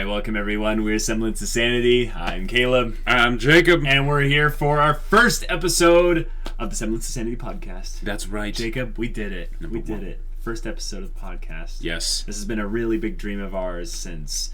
Alright, welcome everyone. We're Semblance of Sanity. I'm Caleb. I'm Jacob. And we're here for our first episode of the Semblance of Sanity podcast. That's right. Jacob, we did it. Number we did one. it. First episode of the podcast. Yes. This has been a really big dream of ours since,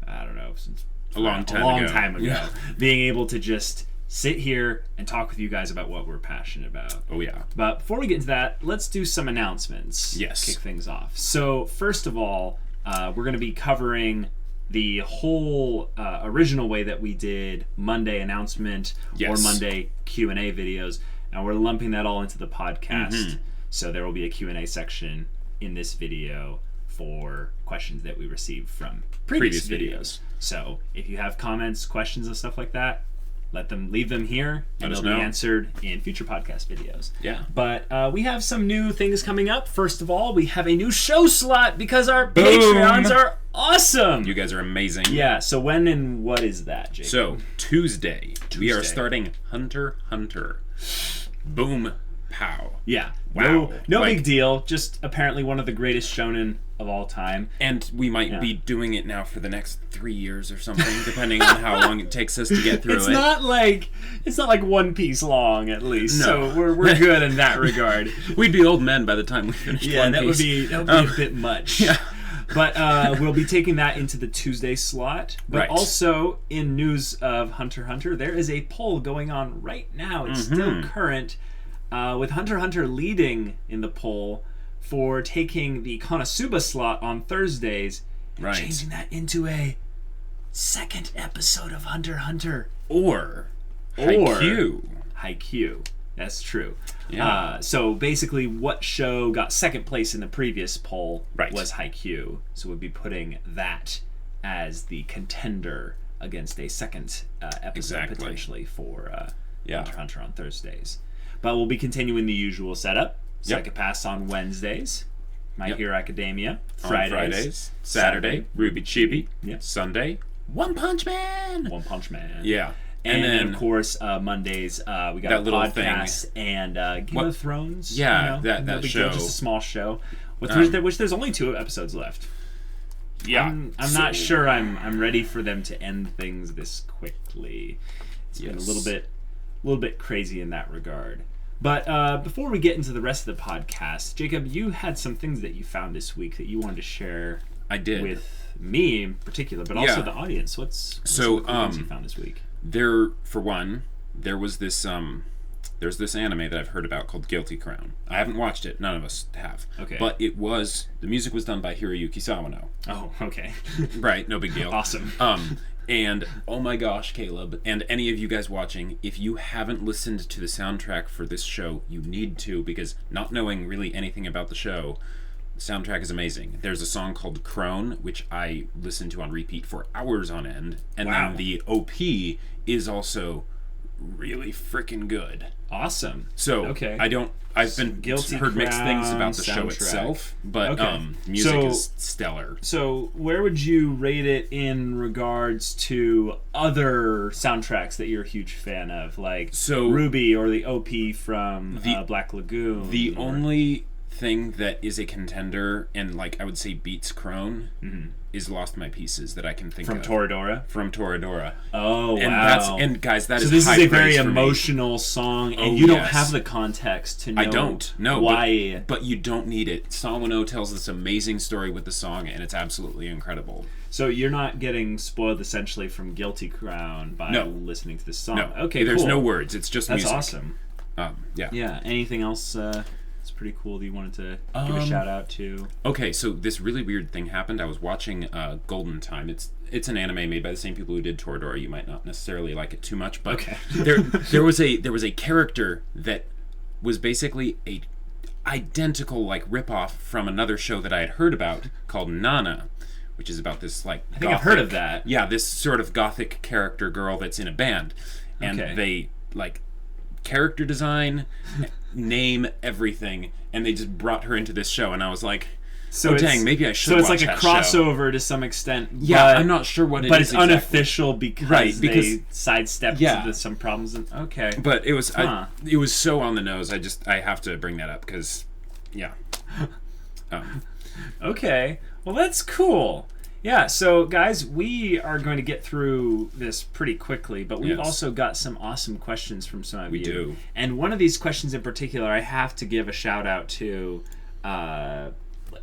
I don't know, since A long time ago. Yeah. Being able to just sit here and talk with you guys about what we're passionate about. Oh, yeah. But before we get into that, let's do some announcements. Yes. Kick things off. So, first of all, we're going to be covering the whole original way that we did Monday announcement or Monday Q&A videos, and we're lumping that all into the podcast. Mm-hmm. So there will be a Q&A section in this video for questions that we received from previous videos. So if you have comments, questions, and stuff like that, leave them here, and they'll be answered in future podcast videos. Yeah. But we have some new things coming up. First of all, we have a new show slot because our Patreons are awesome. You guys are amazing. Yeah. So when and what is that, Jake? So Tuesday, we are starting Hunter x Hunter. Boom. Pow. Yeah. Wow. No big deal. Just apparently one of the greatest shonen of all time. And we might be doing it now for the next 3 years or something, depending on how long it takes us to get through It's not like One Piece long, at least. No. So we're good in that regard. We'd be old men by the time we finished One Piece. that would be a bit much. Yeah. But we'll be taking that into the Tuesday slot. But also, in news of Hunter x Hunter, there is a poll going on right now. It's still current, with Hunter x Hunter leading in the poll for taking the Konosuba slot on Thursdays and changing that into a second episode of Hunter x Hunter. Or Haikyuu. That's true. Yeah. So basically, what show got second place in the previous poll was Haikyuu. So we'd be putting that as the contender against a second episode potentially for Hunter x Hunter on Thursdays. But we'll be continuing the usual setup. Psychopaths on Wednesdays. My Hero Academia. Fridays. Saturday. Ruby Chibi. Yep. Sunday. One Punch Man. Yeah. And then, of course, Mondays, we got that a little podcast and Game of Thrones. Yeah, that show. Just a small show. Which there's only 2 episodes left. Yeah. I'm not sure I'm ready for them to end things this quickly. It's been a little bit crazy in that regard. But before we get into the rest of the podcast, Jacob, you had some things that you found this week that you wanted to share. I did. With me in particular, but also the audience. What's some cool things you found this week? There was this there's this anime that I've heard about called Guilty Crown. I haven't watched it. None of us have. Okay. But the music was done by Hiroyuki Sawano. Oh, okay. Right, no big deal. Awesome. And oh my gosh, Caleb, and any of you guys watching, if you haven't listened to the soundtrack for this show, you need to, because not knowing really anything about the show, the soundtrack is amazing. There's a song called Crone, which I listened to on repeat for hours on end, and then the OP is also really freaking good. Awesome. So I've been heard mixed things about the show itself, but music is stellar. So where would you rate it in regards to other soundtracks that you're a huge fan of, like Ruby or the OP from Black Lagoon? The only thing that is a contender and I would say beats Crone is Lost My Pieces that I can think of. From Toradora. Oh, and wow. And guys, that is this high is a praise very for emotional song, and you don't have the context to know I don't. No, why. But you don't need it. Sawano tells this amazing story with the song, and it's absolutely incredible. So you're not getting spoiled essentially from Guilty Crown by listening to this song? No. Okay, there's no words. It's just music. That's awesome. Yeah. Anything else it's pretty cool that you wanted to give a shout out to? Okay, so this really weird thing happened. I was watching Golden Time. It's an anime made by the same people who did Toradora. You might not necessarily like it too much, but there was a character that was basically a identical ripoff from another show that I had heard about called Nana, which is about this I think I've heard of that. Yeah, this sort of gothic character girl that's in a band, and they character design, name, everything, and they just brought her into this show, and I was like, dang, maybe I should watch that show. So it's like a crossover to some extent. Yeah, I'm not sure what it is but it's exactly. Unofficial because they sidestepped some problems. Okay. But it was it was so on the nose. I have to bring that up because, Okay. Well, that's cool. Yeah, so guys, we are going to get through this pretty quickly, but we've also got some awesome questions from some of you. We do. And one of these questions in particular, I have to give a shout out to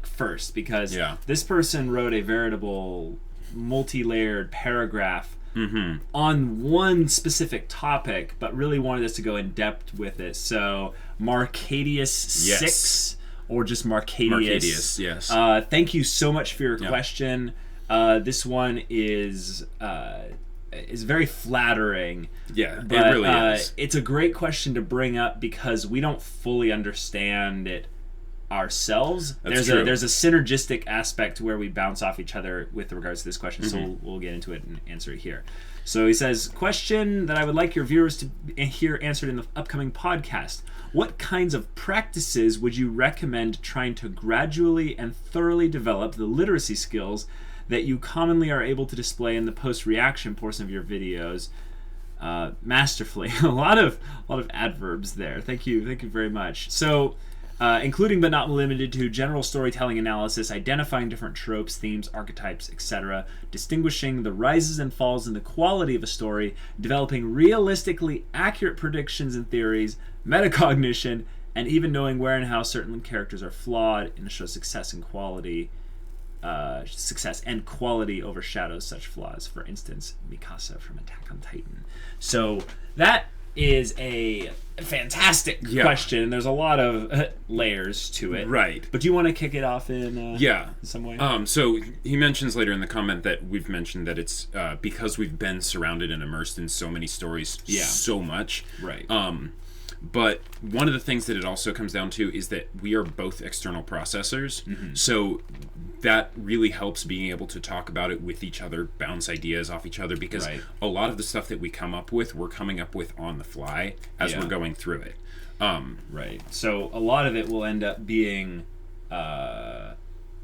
first, because this person wrote a veritable multi-layered paragraph on one specific topic, but really wanted us to go in depth with it. So Marcadius6, or just Marcadius. Yes. Thank you so much for your question. This one is very flattering. Yeah, but, it really is. It's a great question to bring up because we don't fully understand it ourselves. That's true. True. There's a synergistic aspect where we bounce off each other with regards to this question, so we'll get into it and answer it here. So he says, question that I would like your viewers to hear answered in the upcoming podcast. What kinds of practices would you recommend trying to gradually and thoroughly develop the literacy skills that you commonly are able to display in the post-reaction portion of your videos masterfully? a lot of adverbs there. Thank you very much. So including but not limited to general storytelling analysis, identifying different tropes, themes, archetypes, etc., distinguishing the rises and falls in the quality of a story, developing realistically accurate predictions and theories, metacognition, and even knowing where and how certain characters are flawed in a show's success and quality overshadows such flaws. For instance, Mikasa from Attack on Titan. So that is a fantastic question, and there's a lot of layers to it. Right. But do you want to kick it off in some way? So he mentions later in the comment that we've mentioned that it's because we've been surrounded and immersed in so many stories so much. Right. But one of the things that it also comes down to is that we are both external processors. So that really helps being able to talk about it with each other, bounce ideas off each other, because a lot of the stuff that we come up with, we're coming up with on the fly as we're going through it. Right. So a lot of it will end up being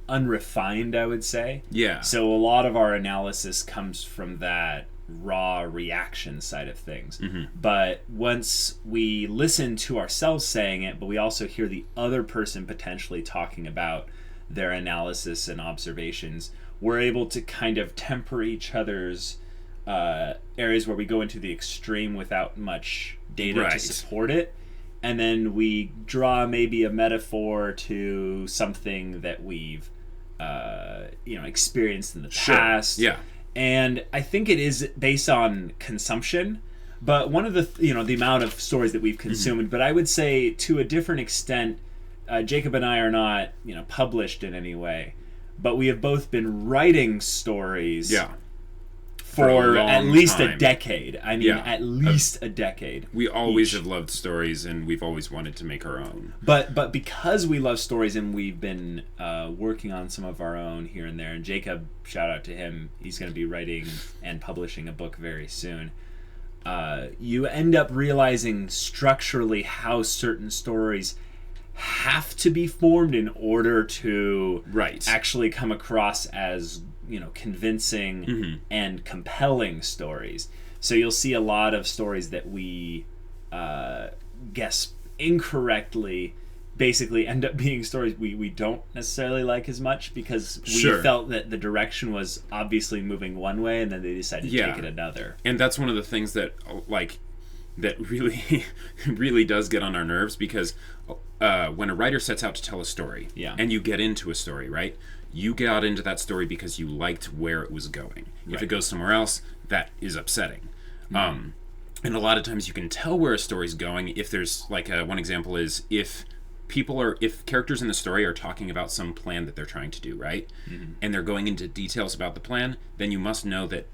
unrefined, I would say. Yeah. So a lot of our analysis comes from that raw reaction side of things. But once we listen to ourselves saying it, but we also hear the other person potentially talking about their analysis and observations, we're able to kind of temper each other's areas where we go into the extreme without much data to support it, and then we draw maybe a metaphor to something that we've experienced in the past. And I think it is based on consumption, but one of the the amount of stories that we've consumed. But I would say to a different extent, Jacob and I are not published in any way, but we have both been writing stories for at least a decade. I mean, at least a decade. We always have loved stories, and we've always wanted to make our own. But because we love stories, and we've been working on some of our own here and there, and Jacob, shout out to him, he's going to be writing and publishing a book very soon. You end up realizing structurally how certain stories have to be formed in order to actually come across as convincing and compelling stories. So you'll see a lot of stories that we guess incorrectly basically end up being stories we don't necessarily like as much, because we felt that the direction was obviously moving one way, and then they decided to take it another. And that's one of the things that that really really does get on our nerves, because when a writer sets out to tell a story, and you get into a story, right? You got into that story because you liked where it was going. If it goes somewhere else, that is upsetting. And a lot of times you can tell where a story's going if there's one example is if characters in the story are talking about some plan that they're trying to do, right? And they're going into details about the plan, then you must know that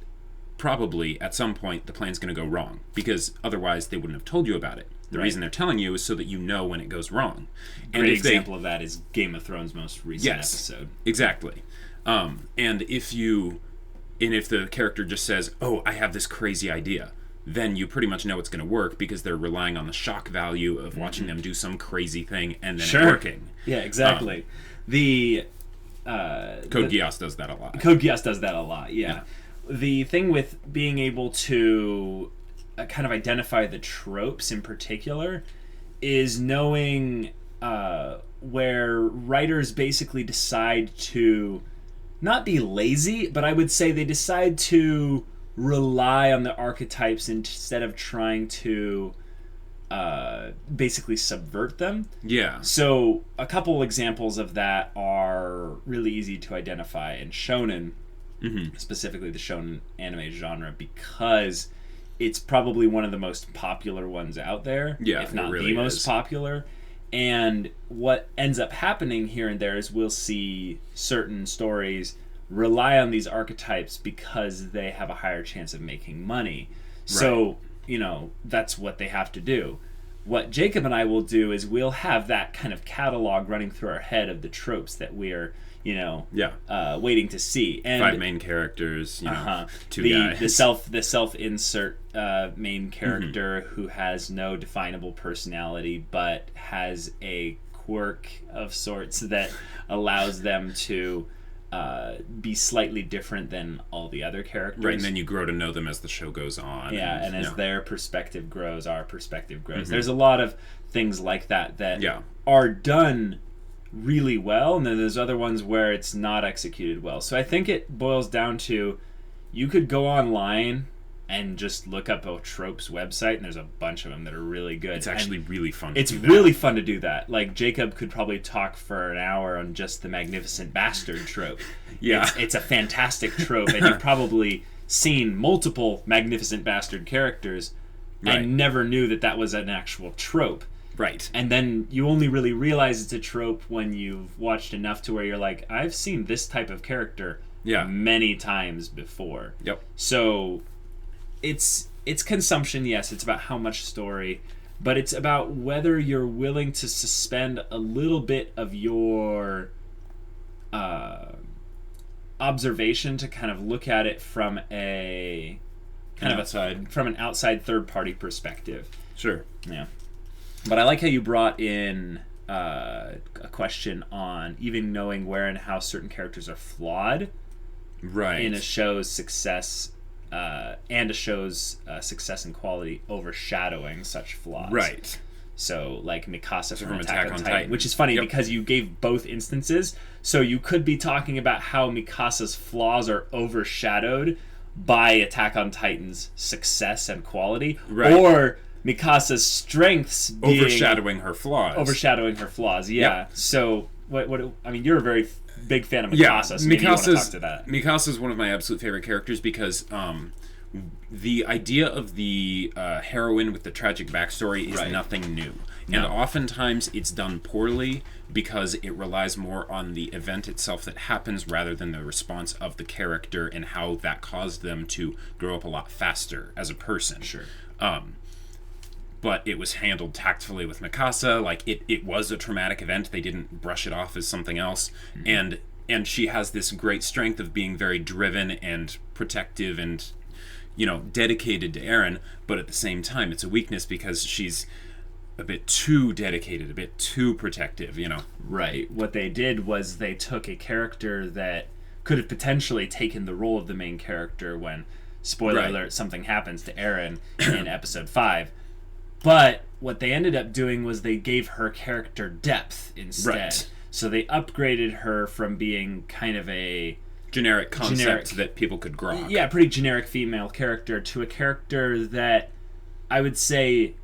probably at some point the plan's going to go wrong, because otherwise they wouldn't have told you about it. The reason they're telling you is so that you know when it goes wrong. And an example of that is Game of Thrones' most recent episode. Exactly. And if the character just says, "Oh, I have this crazy idea," then you pretty much know it's going to work, because they're relying on the shock value of watching them do some crazy thing and then it working. Yeah, exactly. Code Geass does that a lot. Code Geass does that a lot. Yeah. The thing with being able to kind of identify the tropes in particular is knowing where writers basically decide to not be lazy, but I would say they decide to rely on the archetypes instead of trying to basically subvert them. Yeah. So a couple examples of that are really easy to identify in shonen, specifically the shonen anime genre, because it's probably one of the most popular ones out there, if not really the most popular. And what ends up happening here and there is we'll see certain stories rely on these archetypes because they have a higher chance of making money. Right. So, that's what they have to do. What Jacob and I will do is we'll have that kind of catalog running through our head of the tropes that we're, waiting to see. And 5 main characters, 2 guys. The self-insert main character who has no definable personality but has a quirk of sorts that allows them to be slightly different than all the other characters. Right, and then you grow to know them as the show goes on. Yeah, and as their perspective grows, our perspective grows. There's a lot of things like that are done really well, and then there's other ones where it's not executed well. So I think it boils down to, you could go online and just look up a tropes website, and there's a bunch of them that are really good. It's actually really fun. It's really fun to do that. Like, Jacob could probably talk for an hour on just the Magnificent Bastard trope. Yeah. It's a fantastic trope, and you've probably seen multiple Magnificent Bastard characters and never knew that was an actual trope. Right. And then you only really realize it's a trope when you've watched enough to where you're like, I've seen this type of character many times before. Yep. So it's consumption, yes. It's about how much story, but it's about whether you're willing to suspend a little bit of your observation to kind of look at it from an outside third-party perspective. Sure. Yeah. But I like how you brought in a question on even knowing where and how certain characters are flawed in a show's success, and a show's success and quality overshadowing such flaws. Right. So, like Mikasa from Attack on Titan, which is funny because you gave both instances. So you could be talking about how Mikasa's flaws are overshadowed by Attack on Titan's success and quality, or Mikasa's strengths being overshadowing her flaws. Yeah. So what I mean, you're a very big fan of Mikasa, so maybe you want to talk to that. Mikasa's one of my absolute favorite characters because the idea of the heroine with the tragic backstory is nothing new. No. And oftentimes it's done poorly because it relies more on the event itself that happens rather than the response of the character and how that caused them to grow up a lot faster as a person. Sure. But it was handled tactfully with Mikasa. Like, it was a traumatic event. They didn't brush it off as something else. And she has this great strength of being very driven and protective and, dedicated to Eren. But at the same time, it's a weakness because she's a bit too dedicated, a bit too protective, Right. What they did was they took a character that could have potentially taken the role of the main character when, spoiler alert, something happens to Eren in episode 5. But what they ended up doing was they gave her character depth instead. Right. So they upgraded her from being kind of a generic concept that people could grok. Yeah, pretty generic female character to a character that I would say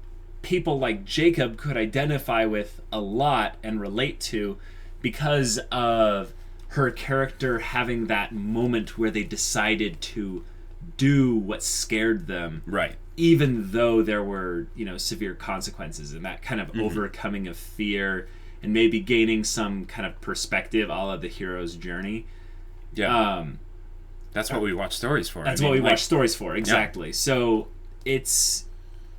people like Jacob could identify with a lot and relate to because of her character having that moment where they decided to do what scared them. Right. Even though there were, severe consequences, and that kind of overcoming of fear and maybe gaining some kind of perspective a la the hero's journey. Yeah. That's what we watch stories for. That's what we watch stories for, exactly. Yeah. So it's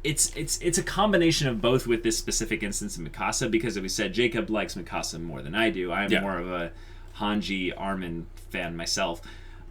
a combination of both with this specific instance of Mikasa, because as we said, Jacob likes Mikasa more than I do. I'm more of a Hanji Armin fan myself.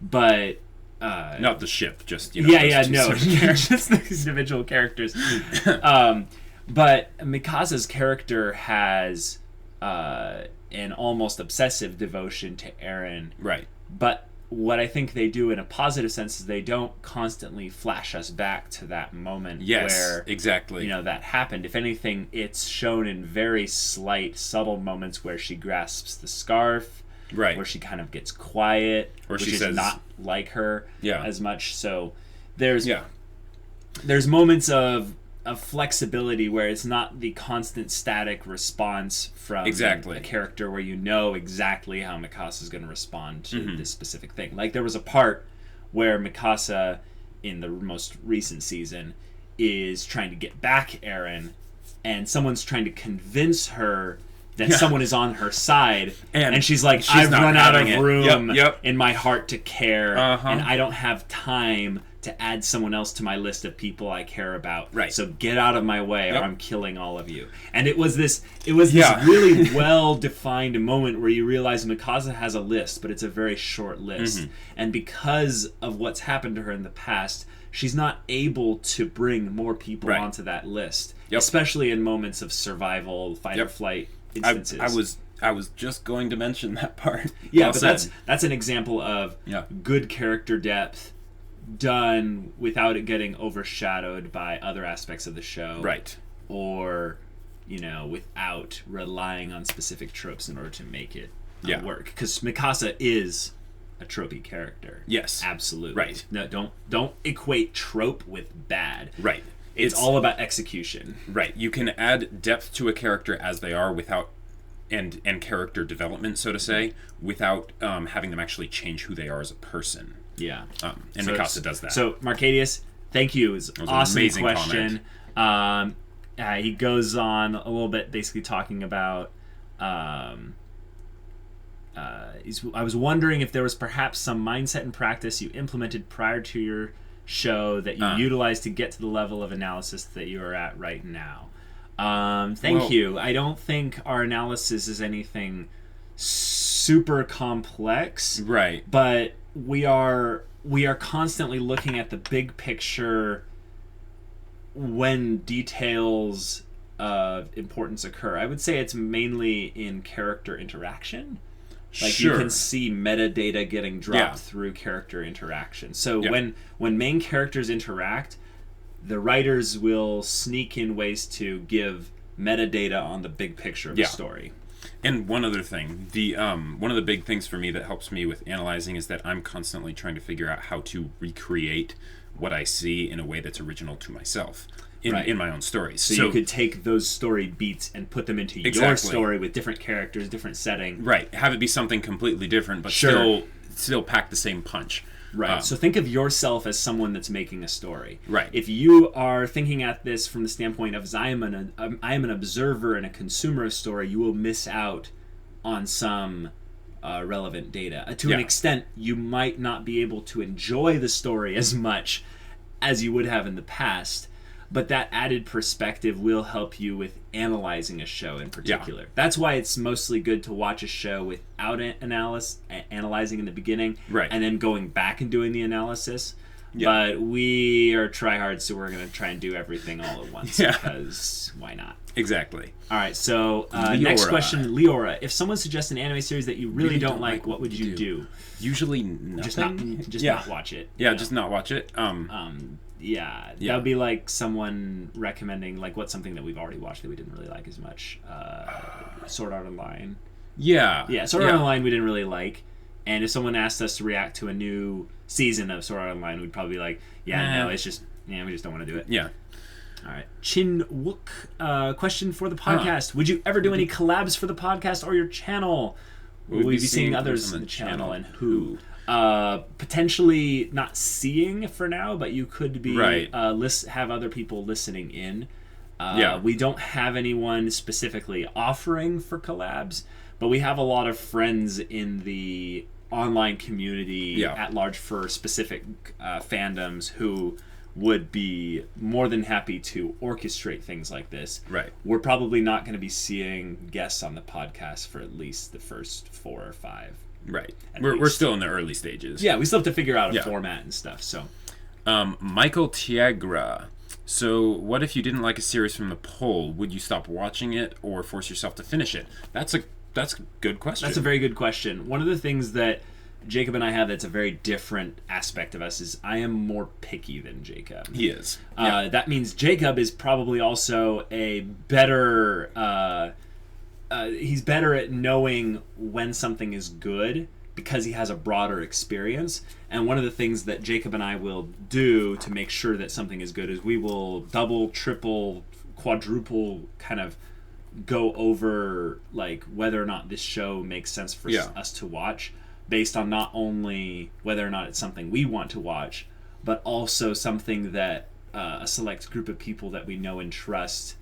But not the ship, just just the individual characters. But Mikasa's character has an almost obsessive devotion to Eren. Right. But what I think they do in a positive sense is they don't constantly flash us back to that moment where exactly that happened. If anything, it's shown in very slight, subtle moments where she grasps the scarf, right, where she kind of gets quiet, or which she is says not like her yeah. as much. So there's yeah. there's moments of flexibility where it's not the constant static response from exactly. a character where you know exactly how Mikasa is going to respond to this specific thing. Like there was a part where Mikasa in the most recent season is trying to get back Eren, and someone's trying to convince her that someone is on her side, and she's like, I've run out of room in my heart to care, and I don't have time to add someone else to my list of people I care about. Right. So get out of my way, or I'm killing all of you. And it was this really well-defined moment where you realize Mikasa has a list, but it's a very short list. And because of what's happened to her in the past, she's not able to bring more people onto that list, especially in moments of survival, fight or flight instances. I was just going to mention that part. Yeah, but that's an example of good character depth done without it getting overshadowed by other aspects of the show. Right. Or, without relying on specific tropes in order to make it work. Because Mikasa is a tropey character. Yes. Absolutely. Right. No, don't equate trope with bad. Right. It's all about execution. Right. You can add depth to a character as they are without and character development, so to say, without having them actually change who they are as a person. Yeah. And Mikasa does that. So, Marcadius, thank you. It was an awesome question. He goes on a little bit basically talking about... I was wondering if there was perhaps some mindset and practice you implemented prior to your show that you utilized to get to the level of analysis that you are at right now. Thank you. I don't think our analysis is anything super complex. Right. But we are constantly looking at the big picture when details of importance occur. I would say it's mainly in character interaction. Like you can see metadata getting dropped through character interaction. So when main characters interact, the writers will sneak in ways to give metadata on the big picture of the story. And one other thing, the one of the big things for me that helps me with analyzing is that I'm constantly trying to figure out how to recreate what I see in a way that's original to myself in my own stories. So you could take those story beats and put them into your story with different characters, different setting. Right. Have it be something completely different, but still pack the same punch. Right. So think of yourself as someone that's making a story. Right. If you are thinking at this from the standpoint of I am an observer and a consumer of story, you will miss out on some relevant data. To an extent, you might not be able to enjoy the story as much as you would have in the past. But that added perspective will help you with analyzing a show in particular. That's why it's mostly good to watch a show without analyzing in the beginning, and then going back and doing the analysis. But we are tryhards, so we're going to try and do everything all at once, because why not? Exactly. All right, so next question, Leora. If someone suggests an anime series that you really don't like, what would you do? Usually nothing. Just not watch it. Yeah, just not watch it. Yeah, that would be like someone recommending, like, what's something that we've already watched that we didn't really like as much? Sword Art Online. Yeah, Sword Art Online we didn't really like, and if someone asked us to react to a new season of Sword Art Online, we'd probably be like, no, it's just, we just don't want to do it. Yeah. All right. Chin Wook, question for the podcast. Would you ever do any collabs for the podcast or your channel? Will we be seeing others in the channel, and who? Potentially not seeing for now, but you could be have other people listening in. We don't have anyone specifically offering for collabs, but we have a lot of friends in the online community at large for specific fandoms who would be more than happy to orchestrate things like this. Right. We're probably not going to be seeing guests on the podcast for at least the first 4 or 5. Right. We're still in the early stages. Yeah, we still have to figure out a format and stuff. So, Michael Tiagra. So, what if you didn't like a series from the poll? Would you stop watching it or force yourself to finish it? That's a good question. That's a very good question. One of the things that Jacob and I have that's a very different aspect of us is I am more picky than Jacob. He is. That means Jacob is probably also a better he's better at knowing when something is good because he has a broader experience. And one of the things that Jacob and I will do to make sure that something is good is we will double, triple, quadruple kind of go over like whether or not this show makes sense for us to watch, based on not only whether or not it's something we want to watch, but also something that a select group of people that we know and trust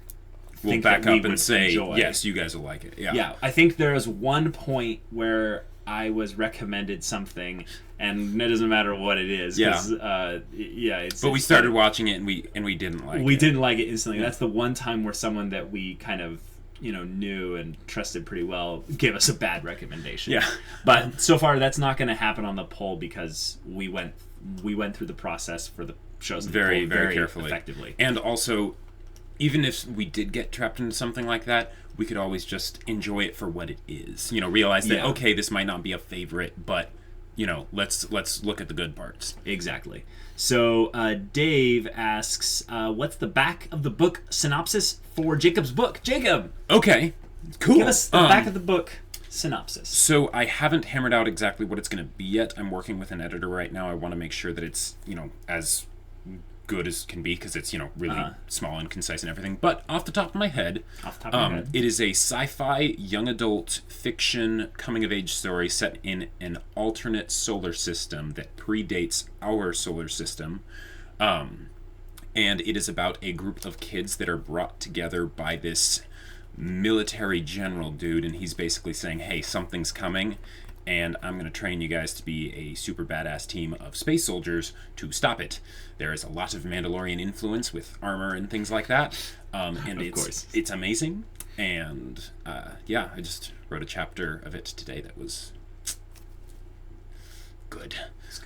will back up and say, yes, you guys will like it. Yeah, I think there was one point where I was recommended something, and it doesn't matter what it is. But we started watching it, and we didn't like it. We didn't like it instantly. That's the one time where someone that we kind of knew and trusted pretty well gave us a bad recommendation. Yeah. But so far, that's not going to happen on the poll because we went through the process for the shows very, very carefully, effectively, and also, even if we did get trapped into something like that, we could always just enjoy it for what it is. Realize that, okay, this might not be a favorite, but, let's look at the good parts. Exactly. So Dave asks, what's the back of the book synopsis for Jacob's book? Jacob! Okay, cool. Give us the back of the book synopsis. So I haven't hammered out exactly what it's going to be yet. I'm working with an editor right now. I want to make sure that it's, as good as can be, because it's really small and concise and everything. But off the top of my head, it is a sci-fi young adult fiction coming of age story set in an alternate solar system that predates our solar system, and it is about a group of kids that are brought together by this military general dude, and he's basically saying, hey, something's coming, and I'm going to train you guys to be a super badass team of space soldiers to stop it. There is a lot of Mandalorian influence with armor and things like that, and it's amazing. And I just wrote a chapter of it today that was good.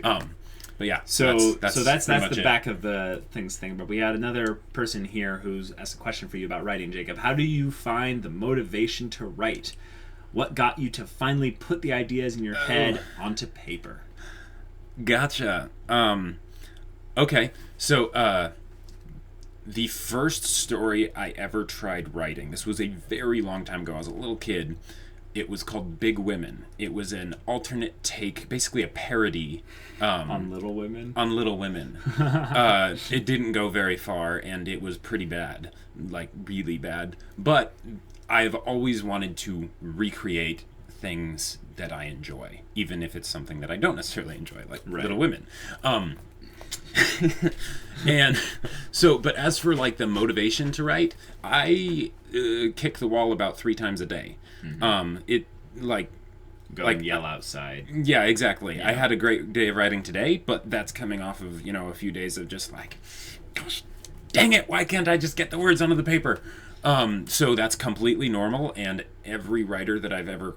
But yeah, so that's the back of the thing. But we had another person here who's asked a question for you about writing, Jacob. How do you find the motivation to write? What got you to finally put the ideas in your head onto paper? Gotcha. Okay, so the first story I ever tried writing, this was a very long time ago. I was a little kid. It was called Big Women. It was an alternate take, basically a parody. On Little Women? On Little Women. It didn't go very far, and it was pretty bad. Like, really bad. But I've always wanted to recreate things that I enjoy, even if it's something that I don't necessarily enjoy, like Little Women. And so, but as for like the motivation to write, I kick the wall about 3 times a day. It go and yell outside. Yeah, exactly. Yeah. I had a great day of writing today, but that's coming off of a few days of just like, gosh, dang it, why can't I just get the words onto the paper? So that's completely normal, and every writer that I've ever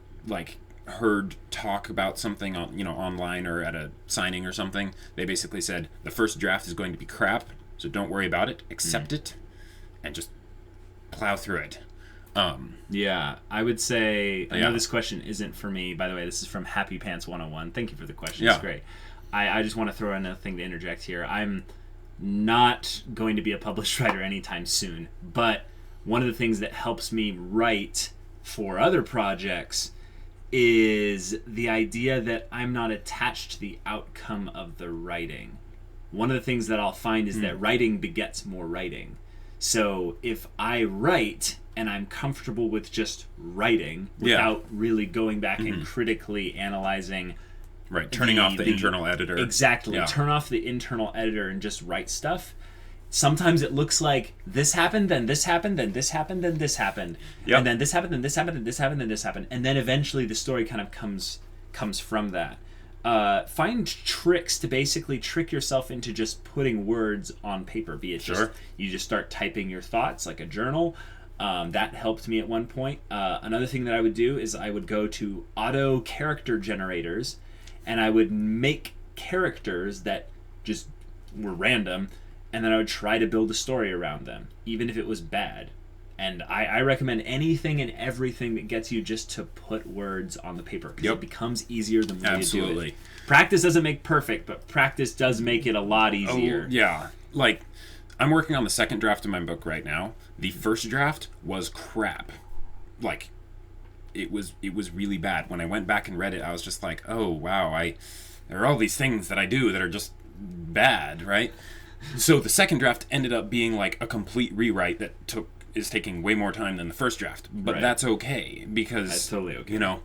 heard talk about something on online or at a signing or something, they basically said the first draft is going to be crap, so don't worry about it, accept it, and just plow through it. Yeah, I would say, I know this question isn't for me, by the way, this is from Happy Pants 101. Thank you for the question. It's great. I just want to throw in a thing to interject here. I'm not going to be a published writer anytime soon, but one of the things that helps me write for other projects is the idea that I'm not attached to the outcome of the writing. One of the things that I'll find is that writing begets more writing. So if I write and I'm comfortable with just writing without really going back and critically analyzing, turning off the internal editor. Exactly. Yeah. Turn off the internal editor and just write stuff. Sometimes it looks like this happened, then this happened, then this happened, then this happened. Yep. And then this happened, then this happened, then this happened, then this happened. And then eventually the story kind of comes from that. Find tricks to basically trick yourself into just putting words on paper. Be it just you just start typing your thoughts like a journal. That helped me at one point. Another thing that I would do is I would go to auto character generators, and I would make characters that just were random, and then I would try to build a story around them, even if it was bad. And I recommend anything and everything that gets you just to put words on the paper, because it becomes easier the more you do it. Practice doesn't make perfect, but practice does make it a lot easier. Oh, yeah. I'm working on the second draft of my book right now. The first draft was crap. it was really bad. When I went back and read it, I was just like, oh wow, there are all these things that I do that are just bad, right? So the second draft ended up being like a complete rewrite that is taking way more time than the first draft, but that's okay because that's totally okay. You know,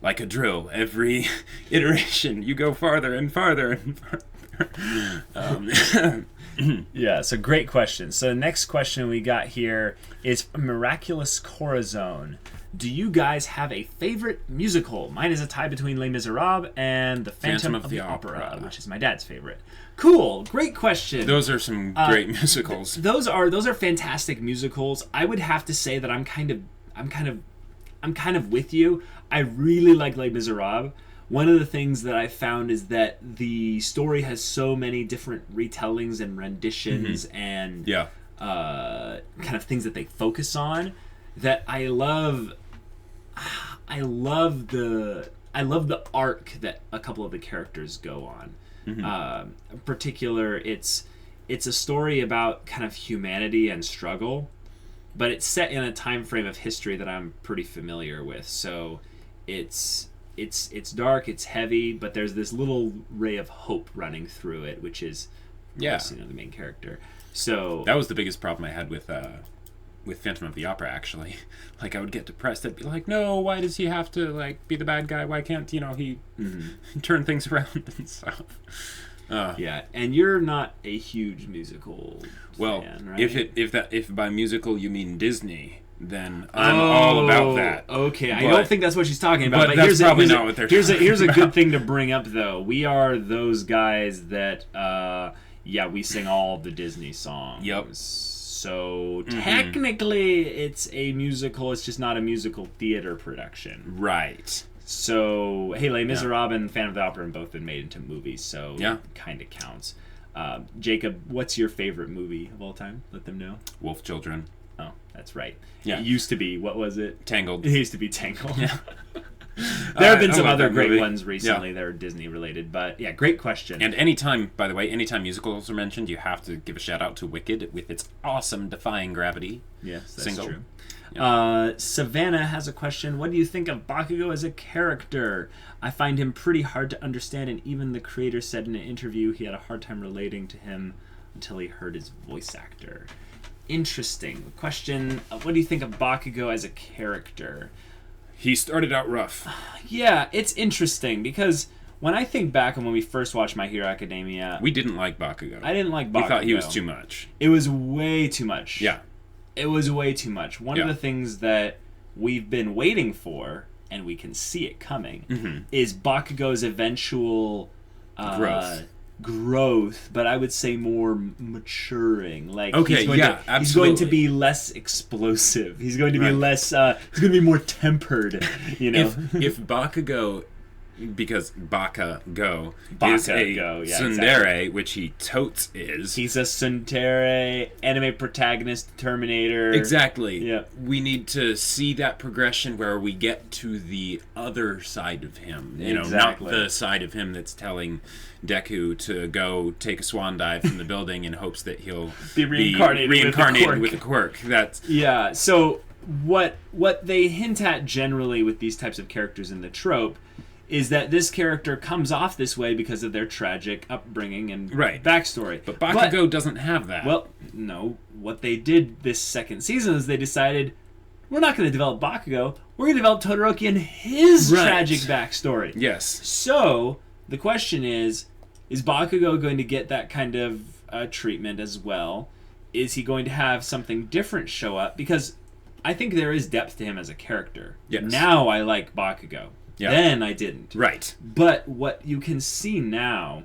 like a drill, every iteration you go farther and farther and farther. Yeah, so great question. So the next question we got here is Miraculous Corazon. Do you guys have a favorite musical? Mine is a tie between Les Miserables and The Phantom of the Opera, which is my dad's favorite. Cool, great question. Those are some great musicals. Those are fantastic musicals. I would have to say that I'm kind of with you. I really like Les Miserables. One of the things that I found is that the story has so many different retellings and renditions and kind of things that they focus on that I love the arc that a couple of the characters go on. In particular, it's a story about kind of humanity and struggle, but it's set in a time frame of history that I'm pretty familiar with. So it's dark, it's heavy, but there's this little ray of hope running through it, which is the main character. So that was the biggest problem I had with Phantom of the Opera, actually. Like, I would get depressed. I'd be like, no, why does he have to, like, be the bad guy? Why can't, he turn things around and stuff? Yeah, and you're not a huge musical fan, right? If by musical you mean Disney, then I'm all about that. Okay, I don't think that's what she's talking about. But that's probably not what they're talking about. Here's a good thing to bring up, though. We are those guys that, we sing all the Disney songs. Yep. So technically it's a musical, it's just not a musical theater production. Right. So, hey, Les Miserables and Phantom of the Opera have both been made into movies, so it kind of counts. Jacob, what's your favorite movie of all time? Let them know. Wolf Children. Oh, that's right. Yeah. It used to be, what was it? Tangled. It used to be Tangled. Yeah. There have been some other great movie. ones recently that are Disney related, but yeah, great question. And anytime musicals are mentioned, you have to give a shout out to Wicked with its awesome Defying Gravity. Yes, that's single. True. Yeah. Savannah has a question. What do you think of Bakugou as a character? I find him pretty hard to understand, and even the creator said in an interview he had a hard time relating to him until he heard his voice actor. Interesting question. What do you think of Bakugou as a character? He started out rough. Yeah, it's interesting because when I think back on when we first watched My Hero Academia... We didn't like Bakugou. I didn't like Bakugou. We thought he was too much. It was way too much. Yeah. It was way too much. One of the things that we've been waiting for, and we can see it coming, is Bakugou's eventual... growth, but I would say more maturing. Like, absolutely. He's going to be less explosive. He's going to be less. He's going to be more tempered. If Bakugou, because Bakugou is a tsundere, which he totes is. He's a tsundere, anime protagonist, Terminator. Exactly. Yeah. We need to see that progression where we get to the other side of him. Not the side of him that's telling Deku to go take a swan dive from the building in hopes that he'll be reincarnated with a quirk. So what they hint at generally with these types of characters in the trope is that this character comes off this way because of their tragic upbringing and backstory. But Bakugou doesn't have that. Well, no. What they did this second season is they decided, we're not going to develop Bakugou. We're going to develop Todoroki and his tragic backstory. Yes. So, the question is Bakugou going to get that kind of treatment as well? Is he going to have something different show up? Because I think there is depth to him as a character. Yes. Now I like Bakugou. Yeah. Then I didn't. Right. But what you can see now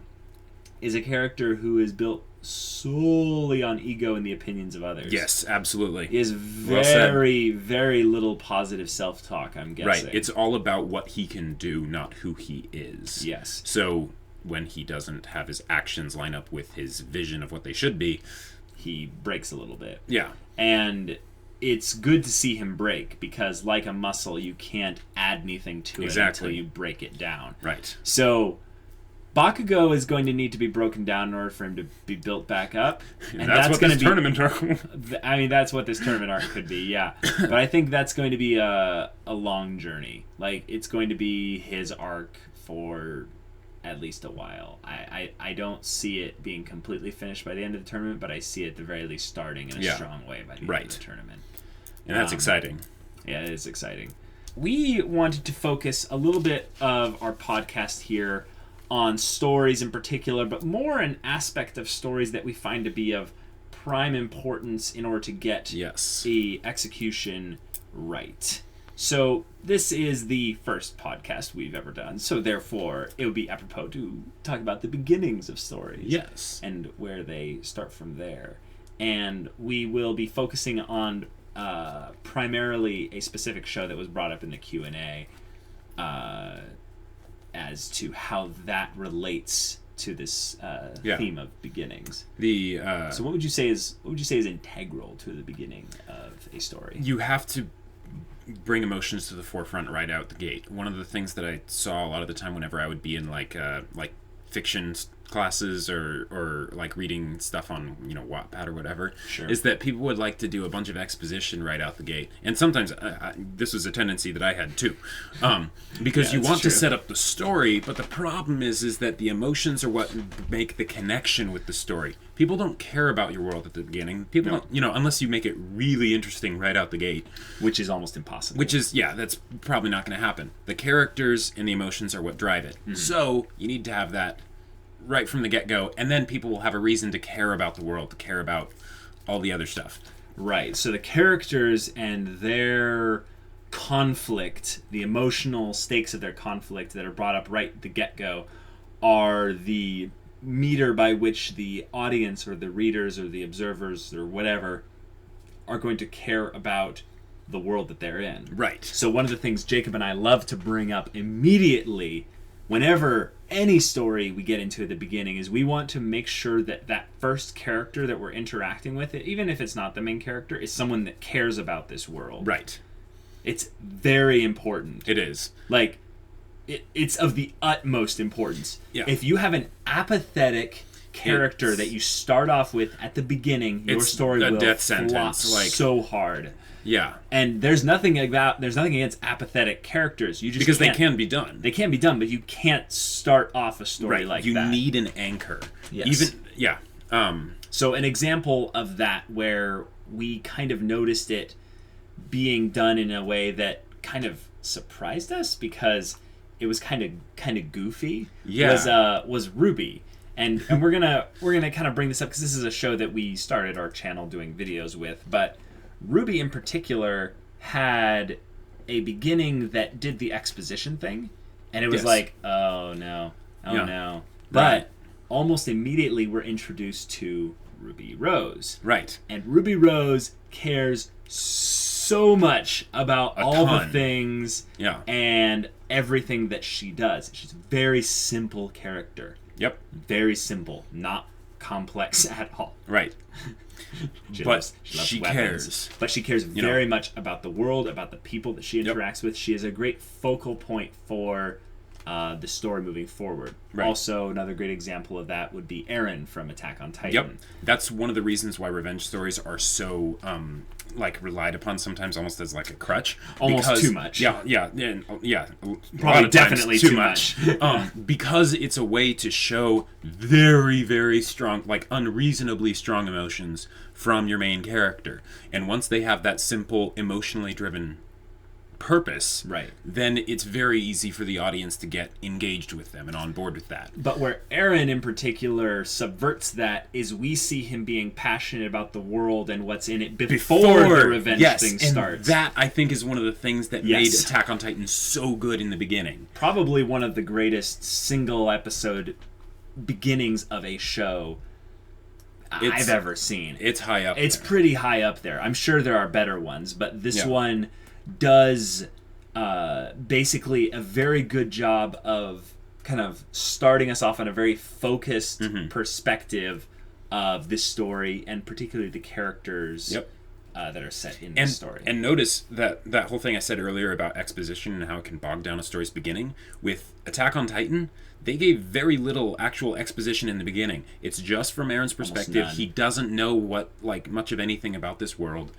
is a character who is built solely on ego and the opinions of others. Yes, absolutely. He has very, very little positive self-talk, I'm guessing. Right. It's all about what he can do, not who he is. Yes. So when he doesn't have his actions line up with his vision of what they should be, he breaks a little bit. Yeah. And it's good to see him break because, like a muscle, you can't add anything to it until you break it down. Right. So Bakugou is going to need to be broken down in order for him to be built back up. And that's what this tournament arc. I mean, that's what this tournament arc could be, yeah. But I think that's going to be a long journey. Like, it's going to be his arc for at least a while. I don't see it being completely finished by the end of the tournament, but I see it at the very least starting in a strong way by the end of the tournament. And that's exciting. Yeah, it is exciting. We wanted to focus a little bit of our podcast here on stories in particular, but more an aspect of stories that we find to be of prime importance in order to get the execution right. So this is the first podcast we've ever done, so therefore it would be apropos to talk about the beginnings of stories. Yes. And where they start from there. And we will be focusing on primarily a specific show that was brought up in the Q&A as to how that relates to this theme of beginnings. So what would you say is integral to the beginning of a story? You have to bring emotions to the forefront right out the gate. One of the things that I saw a lot of the time whenever I would be in like fiction classes or like reading stuff on Wattpad or whatever, is that people would like to do a bunch of exposition right out the gate. And sometimes this was a tendency that I had too, because you want to set up the story, but the problem is that the emotions are what make the connection with the story. People don't care about your world at the beginning. People don't, unless you make it really interesting right out the gate, which is almost impossible. That's probably not going to happen. The characters and the emotions are what drive it. So you need to have that right from the get-go, and then people will have a reason to care about the world, to care about all the other stuff. Right. So the characters and their conflict, the emotional stakes of their conflict that are brought up right at the get-go, are the meter by which the audience or the readers or the observers or whatever are going to care about the world that they're in. Right. So one of the things Jacob and I love to bring up immediately whenever any story we get into at the beginning is we want to make sure that that first character that we're interacting with, even if it's not the main character, is someone that cares about this world. Right. It's very important. It is. Like, it's of the utmost importance. Yeah. If you have an apathetic character that you start off with at the beginning, your story will death flop sentence, so hard. Yeah. And there's nothing against apathetic characters. You just because they can be done. They can be done, but you can't start off a story like that. You need an anchor. Yes. So an example of that where we kind of noticed it being done in a way that kind of surprised us because it was kind of goofy. Yeah. Was Ruby. And we're gonna kind of bring this up because this is a show that we started our channel doing videos with, but Ruby in particular had a beginning that did the exposition thing, and it was like, oh no. But almost immediately we're introduced to Ruby Rose. Right. And Ruby Rose cares so much about all the things and everything that she does. She's a very simple character. Yep. Very simple, not complex at all. Right. She cares. But she cares very much about the world, about the people that she interacts with. She is a great focal point for the story moving forward. Right. Also, another great example of that would be Eren from Attack on Titan. Yep. That's one of the reasons why revenge stories are so relied upon sometimes almost as like a crutch. Almost too much. Yeah. Probably definitely too much. Because it's a way to show very, very strong, like unreasonably strong emotions from your main character. And once they have that simple, emotionally driven purpose, then it's very easy for the audience to get engaged with them and on board with that. But where Eren in particular subverts that is we see him being passionate about the world and what's in it before the revenge thing starts. And that, I think, is one of the things that made Attack on Titan so good in the beginning. Probably one of the greatest single episode beginnings of a show I've ever seen. It's high up It's pretty high up there. I'm sure there are better ones, but this one does basically a very good job of kind of starting us off on a very focused perspective of this story and particularly the characters that are set in the story. And notice that whole thing I said earlier about exposition and how it can bog down a story's beginning. With Attack on Titan, they gave very little actual exposition in the beginning. It's just from Aaron's perspective. He doesn't know much of anything about this world.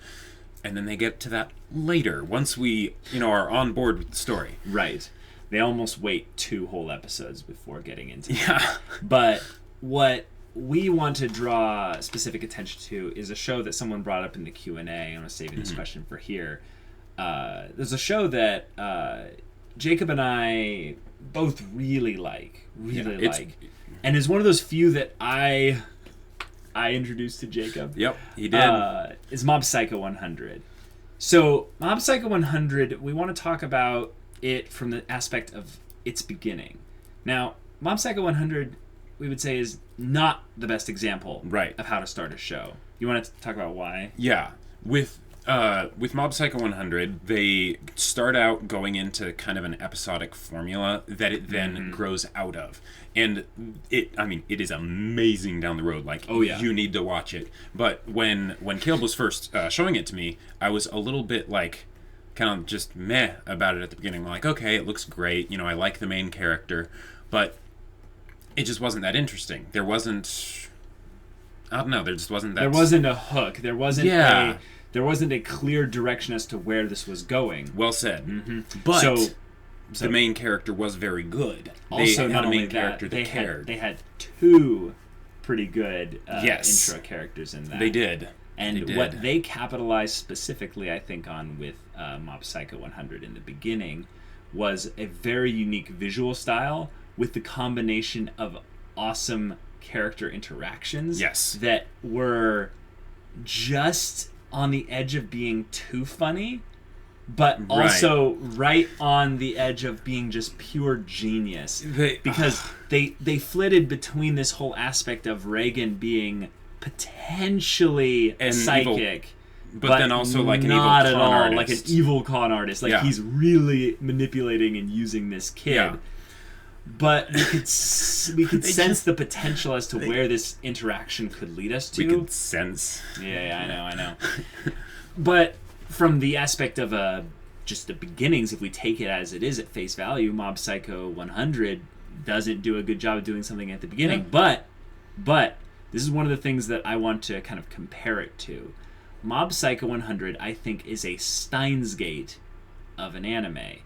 And then they get to that later, once we, are on board with the story. Right. They almost wait 2 whole episodes before getting into it. Yeah. But what we want to draw specific attention to is a show that someone brought up in the Q&A. I'm going to save this question for here. There's a show that Jacob and I both really like. And is one of those few that I introduced to Jacob. Yep, he did. Is Mob Psycho 100. So, Mob Psycho 100, we want to talk about it from the aspect of its beginning. Now, Mob Psycho 100, we would say, is not the best example of how to start a show. You want to talk about why? Yeah. With Mob Psycho 100, they start out going into kind of an episodic formula that it then grows out of. And it is amazing down the road. You need to watch it. But when Caleb was first showing it to me, I was a little bit kind of just meh about it at the beginning. I'm like, okay, it looks great. I like the main character. But it just wasn't that interesting. There wasn't... I don't know, there just wasn't that... There wasn't a hook. There wasn't there wasn't a clear direction as to where this was going. Well said. But the main character was very good. Also, they not had a main only character that, cared. They had 2 pretty good intro characters in that. They did. And what they capitalized specifically, I think, on with Mob Psycho 100 in the beginning was a very unique visual style with the combination of awesome character interactions that were just on the edge of being too funny, but also right on the edge of being just pure genius. Because they flitted between this whole aspect of Reagan being potentially psychic, but then also like an evil not con at all artist. like an evil con artist. He's really manipulating and using this kid. Yeah. But we could sense the potential as to where this interaction could lead us to. We could sense. Yeah, I know. But from the aspect of just the beginnings, if we take it as it is at face value, Mob Psycho 100 doesn't do a good job of doing something at the beginning. Yeah. But this is one of the things that I want to kind of compare it to. Mob Psycho 100, I think, is a Steins Gate of an anime.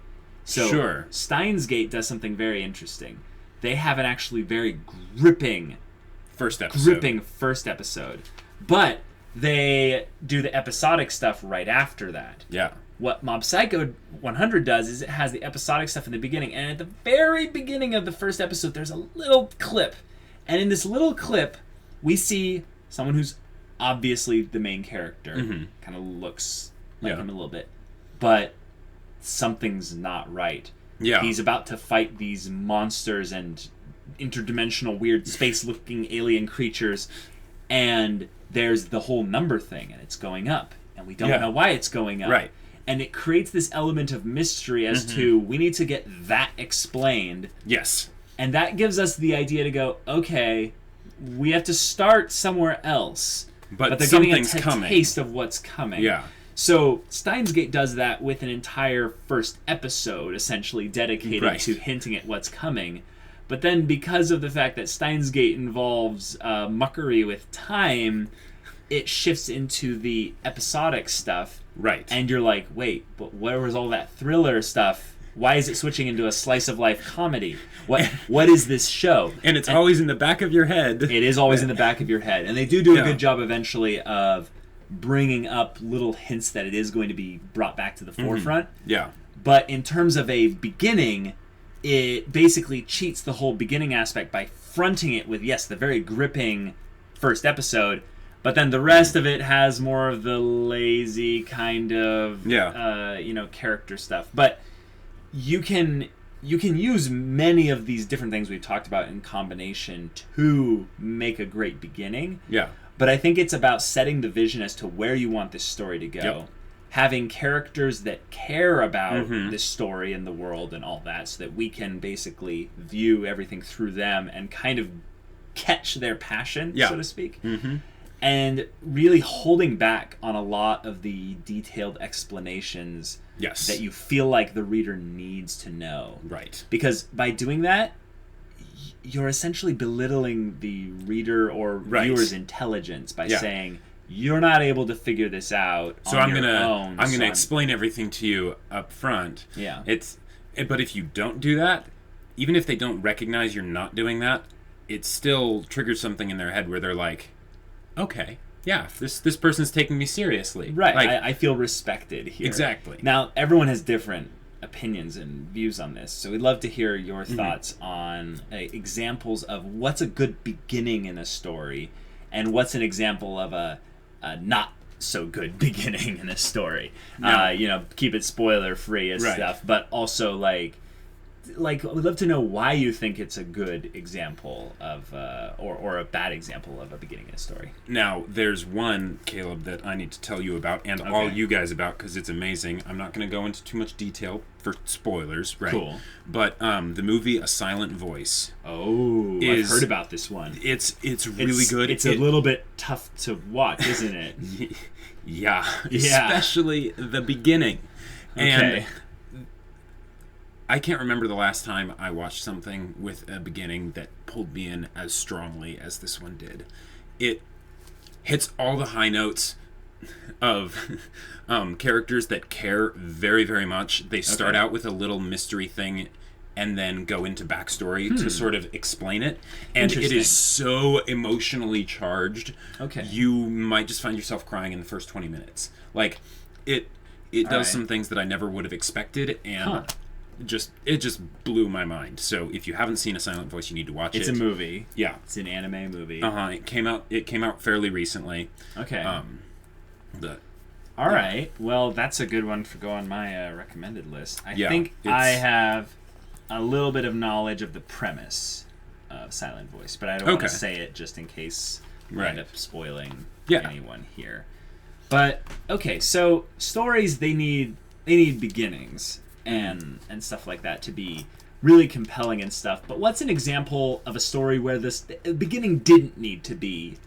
So Steins Gate does something very interesting. They have an actually very gripping first episode. But they do the episodic stuff right after that. Yeah. What Mob Psycho 100 does is it has the episodic stuff in the beginning, and at the very beginning of the first episode there's a little clip. And in this little clip, we see someone who's obviously the main character. Kind of looks like him a little bit. But something's not right. Yeah. He's about to fight these monsters and interdimensional weird space-looking alien creatures, and there's the whole number thing, and it's going up, and we don't know why it's going up. Right. And it creates this element of mystery as to, we need to get that explained. Yes. And that gives us the idea to go, okay, we have to start somewhere else. But they're giving us a taste of what's coming. Yeah. So Steins Gate does that with an entire first episode, essentially dedicated to hinting at what's coming. But then because of the fact that Steins Gate involves muckery with time, it shifts into the episodic stuff. Right. And you're like, wait, but where was all that thriller stuff? Why is it switching into a slice of life comedy? What is this show? And it's always in the back of your head. It is always in the back of your head. And they do a good job eventually of bringing up little hints that it is going to be brought back to the forefront. Yeah. But in terms of a beginning, it basically cheats the whole beginning aspect by fronting it with, the very gripping first episode, but then the rest of it has more of the lazy kind of character stuff. But you can use many of these different things we've talked about in combination to make a great beginning. Yeah. But I think it's about setting the vision as to where you want this story to go. Yep. Having characters that care about this story and the world and all that, so that we can basically view everything through them and kind of catch their passion, so to speak. and really holding back on a lot of the detailed explanations that you feel like the reader needs to know. Right. Because by doing that, you're essentially belittling the reader or viewer's intelligence by saying, you're not able to figure this out on your own. I'm gonna explain everything to you up front. Yeah. But if you don't do that, even if they don't recognize you're not doing that, it still triggers something in their head where they're like, okay, yeah, this person's taking me seriously. Right. Like, I feel respected here. Exactly. Now, everyone has different opinions and views on this, so we'd love to hear your thoughts on examples of what's a good beginning in a story and what's an example of a not so good beginning in a story. Keep it spoiler free and stuff, but also like we'd love to know why you think it's a good example of or a bad example of a beginning in a story. Now, there's one, Caleb, that I need to tell you about, and all you guys about, because it's amazing. I'm not going to go into too much detail for spoilers, right? Cool. But the movie A Silent Voice. I've heard about this one. It's really good. It's a little bit tough to watch, isn't it? Yeah. Especially the beginning. And I can't remember the last time I watched something with a beginning that pulled me in as strongly as this one did. It hits all the high notes of characters that care very, very much. They start out with a little mystery thing and then go into backstory to sort of explain it. And it is so emotionally charged. You might just find yourself crying in the first 20 minutes. Like, it does some things that I never would have expected, and it just blew my mind. So if you haven't seen A Silent Voice, you need to watch it. It's a movie. Yeah. It's an anime movie. It came out fairly recently. All right. Well, that's a good one to go on my recommended list. I think I have a little bit of knowledge of the premise of Silent Voice, but I don't want to say it just in case I end up spoiling anyone here. But so stories, they need beginnings and stuff like that to be really compelling and stuff. But what's an example of a story where the beginning didn't need to be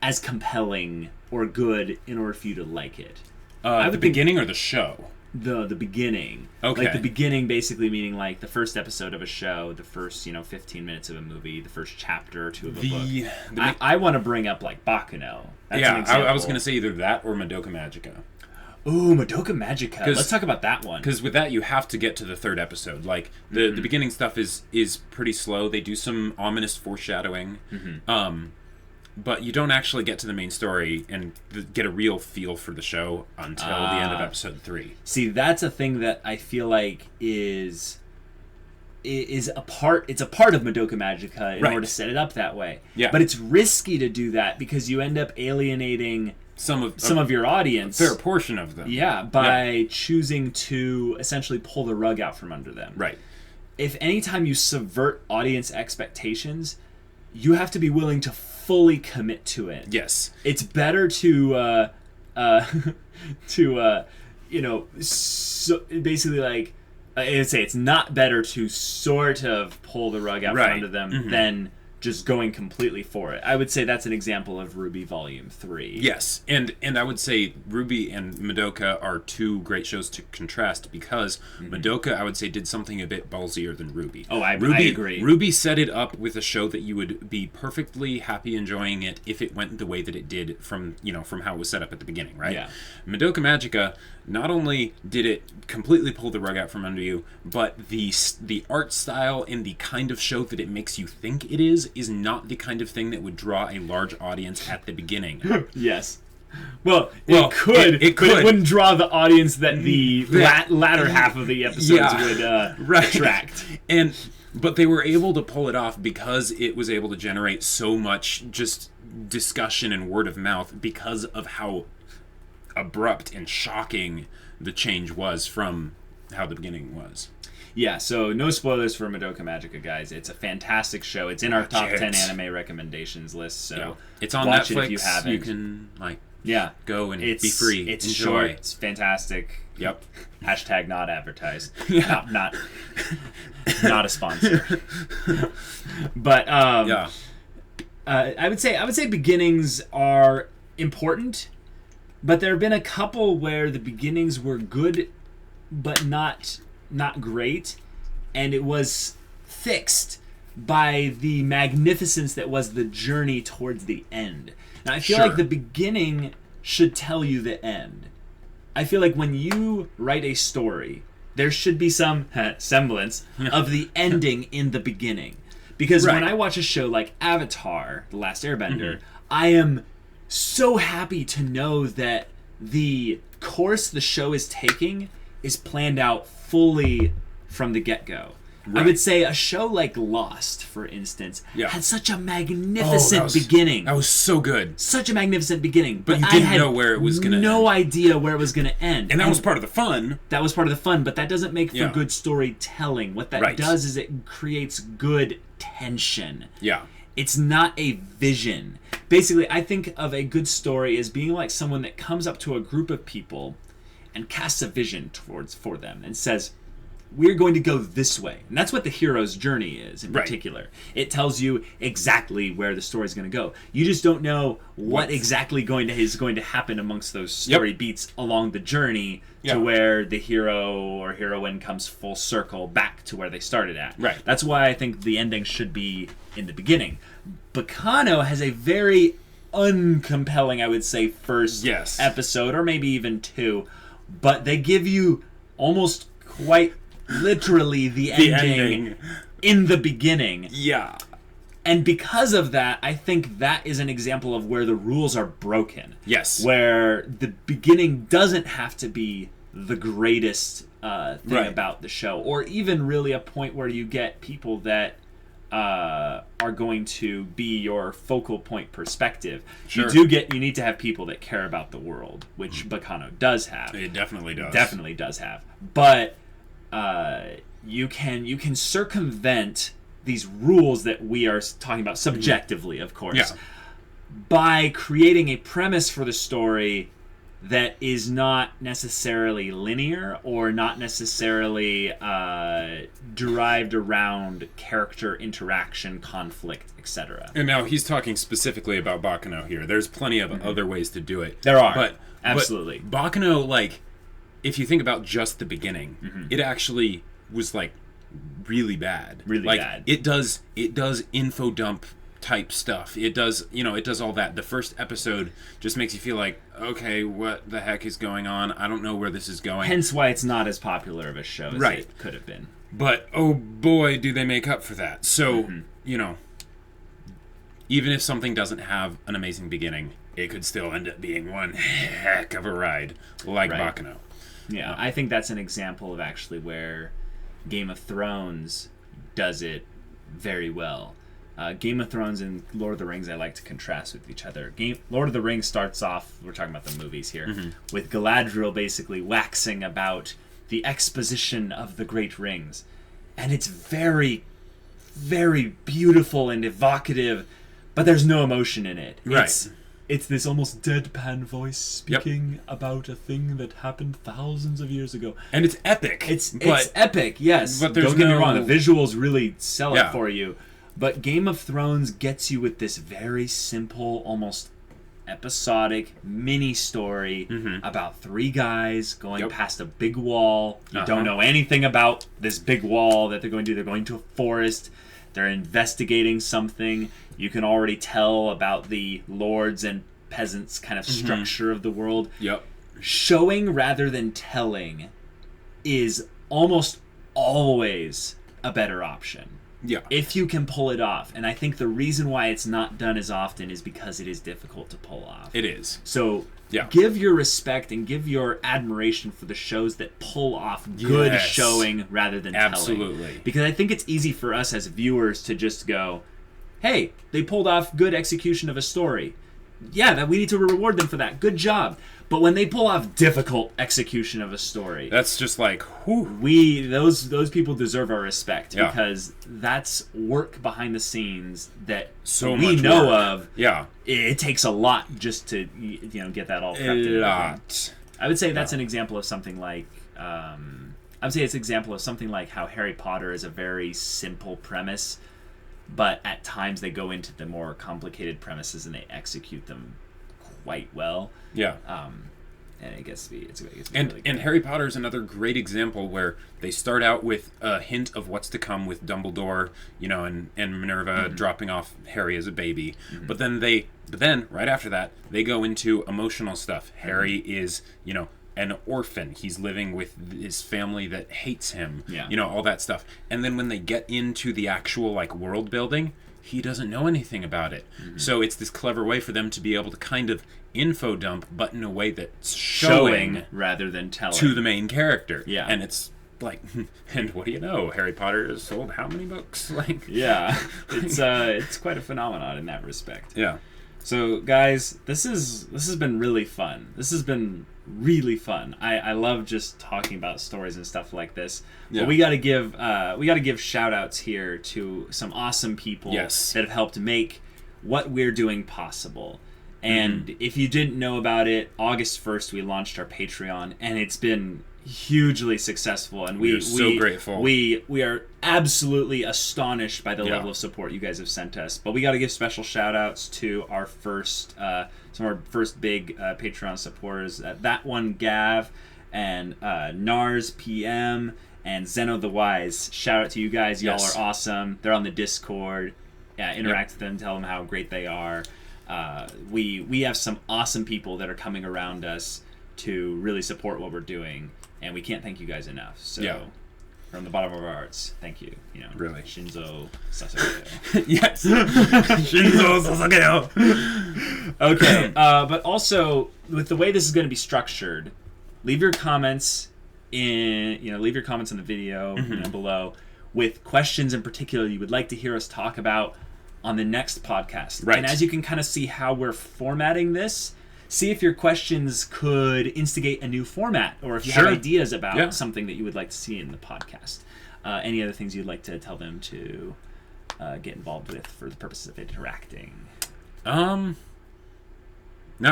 as compelling or good in order for you to like it? The beginning or the show? The beginning. Like the beginning basically meaning like the first episode of a show, the first 15 minutes of a movie, the first chapter or two of a book. I want to bring up like Bakugou. I was going to say either that or Madoka Magica. Ooh, Madoka Magica. Let's talk about that one. Because with that, you have to get to the third episode. Like, the beginning stuff is pretty slow. They do some ominous foreshadowing. But you don't actually get to the main story and get a real feel for the show until the end of episode 3. See, that's a thing that I feel like is a part. It's a part of Madoka Magica in order to set it up that way. Yeah. But it's risky to do that because you end up alienating some of your audience, a fair portion of them. Yeah, by choosing to essentially pull the rug out from under them. Right. If anytime you subvert audience expectations, you have to be willing to fully commit to it. Yes. It's better to basically like I'd say it's not better to sort of pull the rug out from under them than just going completely for it. I would say that's an example of RWBY Volume 3. Yes, and I would say RWBY and Madoka are two great shows to contrast because Madoka, I would say, did something a bit ballsier than RWBY. I agree. RWBY set it up with a show that you would be perfectly happy enjoying it if it went the way that it did from how it was set up at the beginning, right? Yeah. Madoka Magica, not only did it completely pull the rug out from under you, but the art style and the kind of show that it makes you think it is not the kind of thing that would draw a large audience at the beginning. Yes. Well, it could, but it wouldn't draw the audience that the latter half of the episodes would attract. But they were able to pull it off because it was able to generate so much just discussion and word of mouth because of how abrupt and shocking the change was from how the beginning was. Yeah, so no spoilers for Madoka Magica, guys. It's a fantastic show. It's in our top 10 anime recommendations list, so it's on watch Netflix. It if you haven't. You can go and be free. It's enjoy. Short. It's fantastic. Yep. # not advertised. not a sponsor. But I would say beginnings are important, but there have been a couple where the beginnings were good, but not great, and it was fixed by the magnificence that was the journey towards the end. Now, I feel like the beginning should tell you the end. I feel like when you write a story, there should be some semblance of the ending in the beginning. Because when I watch a show like Avatar, The Last Airbender, I am so happy to know that the course the show is taking is planned out fully from the get-go. Right. I would say a show like Lost, for instance, had such a magnificent beginning. That was so good. Such a magnificent beginning. But you didn't know where it was going to end. No idea where it was going to end. And that was part of the fun. That was part of the fun, but that doesn't make for good storytelling. What that does is it creates good tension. Yeah. It's not a vision. Basically, I think of a good story as being like someone that comes up to a group of people and casts a vision for them and says, we're going to go this way. And that's what the hero's journey is in particular. It tells you exactly where the story is going to go. You just don't know what exactly is going to happen amongst those story beats along the journey to where the hero or heroine comes full circle back to where they started at. Right. That's why I think the ending should be in the beginning. Bakugou has a very uncompelling, I would say, first episode, or maybe even two, but they give you almost quite literally the ending in the beginning. Yeah. And because of that, I think that is an example of where the rules are broken. Yes. Where the beginning doesn't have to be the greatest thing about the show, or even really a point where you get people that are going to be your focal point perspective. Sure. You need to have people that care about the world, which Bakugou does have. It definitely does. Definitely does have. But you can circumvent these rules that we are talking about subjectively, of course, by creating a premise for the story that is not necessarily linear or not necessarily derived around character interaction, conflict, etc. And now he's talking specifically about Bakugou here. There's plenty of other ways to do it. There are, absolutely. But Bakugou, like, if you think about just the beginning, it actually was like really bad. Really bad. It does info dump type stuff. It does all that. The first episode just makes you feel like, okay, what the heck is going on? I don't know where this is going. Hence why it's not as popular of a show as it could have been. But oh boy, do they make up for that. So, even if something doesn't have an amazing beginning, it could still end up being one heck of a ride, like Bakugou. Yeah, I think that's an example of actually where Game of Thrones does it very well. Game of Thrones and Lord of the Rings I like to contrast with each other. Lord of the Rings starts off, we're talking about the movies here, with Galadriel basically waxing about the exposition of the Great Rings. And it's very, very beautiful and evocative, but there's no emotion in it. Right. It's this almost deadpan voice speaking about a thing that happened thousands of years ago. And it's epic. It's epic, yes. But don't get me wrong, the visuals really sell it for you. But Game of Thrones gets you with this very simple, almost episodic mini story about three guys going past a big wall. You don't know anything about this big wall that they're going to do. They're going to a forest. They're investigating something. You can already tell about the lords and peasants kind of structure of the world. Yep. Showing rather than telling is almost always a better option. Yeah. If you can pull it off. And I think the reason why it's not done as often is because it is difficult to pull off. It is. So give your respect and give your admiration for the shows that pull off good showing rather than telling. Absolutely. Because I think it's easy for us as viewers to just go, hey, they pulled off good execution of a story. Yeah, that we need to reward them for that. Good job. But when they pull off difficult execution of a story, that's just like, whew. Those people deserve our respect because that's work behind the scenes that we know of. Yeah, it takes a lot just to get that all prepped. A lot. I would say that's an example of something like. I would say it's an example of something like how Harry Potter is a very simple premise, but at times they go into the more complicated premises and they execute them quite well. Yeah. And it gets to be, and really good. And Harry Potter is another great example where they start out with a hint of what's to come with Dumbledore, and Minerva dropping off Harry as a baby. But then right after that, they go into emotional stuff. Harry is, an orphan. He's living with his family that hates him. Yeah. All that stuff. And then when they get into the actual world building, he doesn't know anything about it. So it's this clever way for them to be able to kind of info dump, but in a way that's showing rather than telling to the main character. Yeah. And it's like, and what do you know? Harry Potter has sold how many books? Yeah. It's quite a phenomenon in that respect. Yeah. So guys, this has been really fun. This has been really fun. I love just talking about stories and stuff like this. Yeah. But we gotta give shout outs here to some awesome people that have helped make what we're doing possible. And if you didn't know about it, August 1st we launched our Patreon, and it's been hugely successful, and we are so grateful. We are absolutely astonished by the level of support you guys have sent us. But we got to give special shout outs to our first some of our first big Patreon supporters. That one, Gav, and Nars PM, and Zeno the Wise. Shout out to you guys. Y'all are awesome. They're on the Discord. Interact with them, tell them how great they are. We have some awesome people that are coming around us to really support what we're doing, and we can't thank you guys enough. So from the bottom of our hearts, thank you. Really, Shinzo Sasageo. Yes. Shinzo Sasageo. Okay, but also with the way this is going to be structured, leave your comments in the video below with questions in particular you would like to hear us talk about on the next podcast. Right. And as you can kind of see how we're formatting this, see if your questions could instigate a new format, or if you have ideas about something that you would like to see in the podcast. Any other things you'd like to tell them to get involved with for the purposes of interacting? Not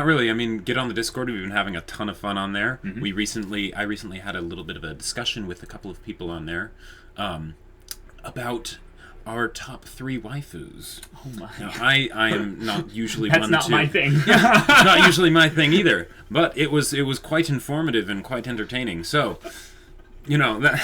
really. I mean, get on the Discord. We've been having a ton of fun on there. I recently had a little bit of a discussion with a couple of people on there about our top 3 waifus. Oh my! Now, I am not usually That's one not to. my thing. Not usually my thing either. But it was quite informative and quite entertaining. So, that.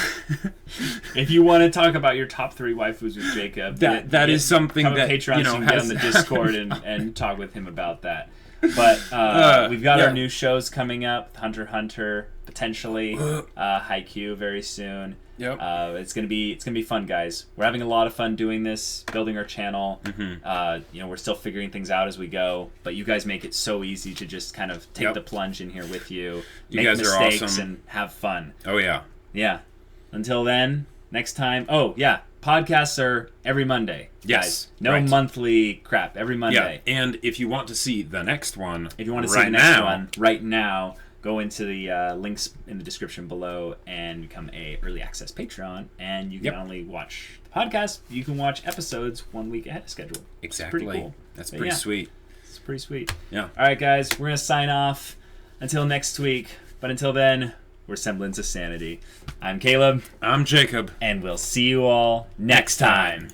If you want to talk about your top 3 waifus with Jacob, that is something that Patreon, so you can get on the Discord and talk with him about that. But we've got our new shows coming up: Hunter x Hunter, potentially Haikyuu very soon. Yep. It's gonna be fun, guys. We're having a lot of fun doing this, building our channel. We're still figuring things out as we go, but you guys make it so easy to just kind of take the plunge in here with you. You make guys are mistakes awesome and have fun. Oh yeah. Yeah. Until then, next time. Oh yeah, podcasts are every Monday. Yes. Guys. No monthly crap. Every Monday. Yeah. And if you want to see the next one, right now, go into the links in the description below and become a early access Patreon, and you can not only watch the podcast, you can watch episodes 1 week ahead of schedule. Exactly. It's pretty cool. That's pretty sweet. It's pretty sweet. Yeah. All right, guys, we're gonna sign off until next week. But until then, we're Semblance of Sanity. I'm Caleb. I'm Jacob. And we'll see you all next time.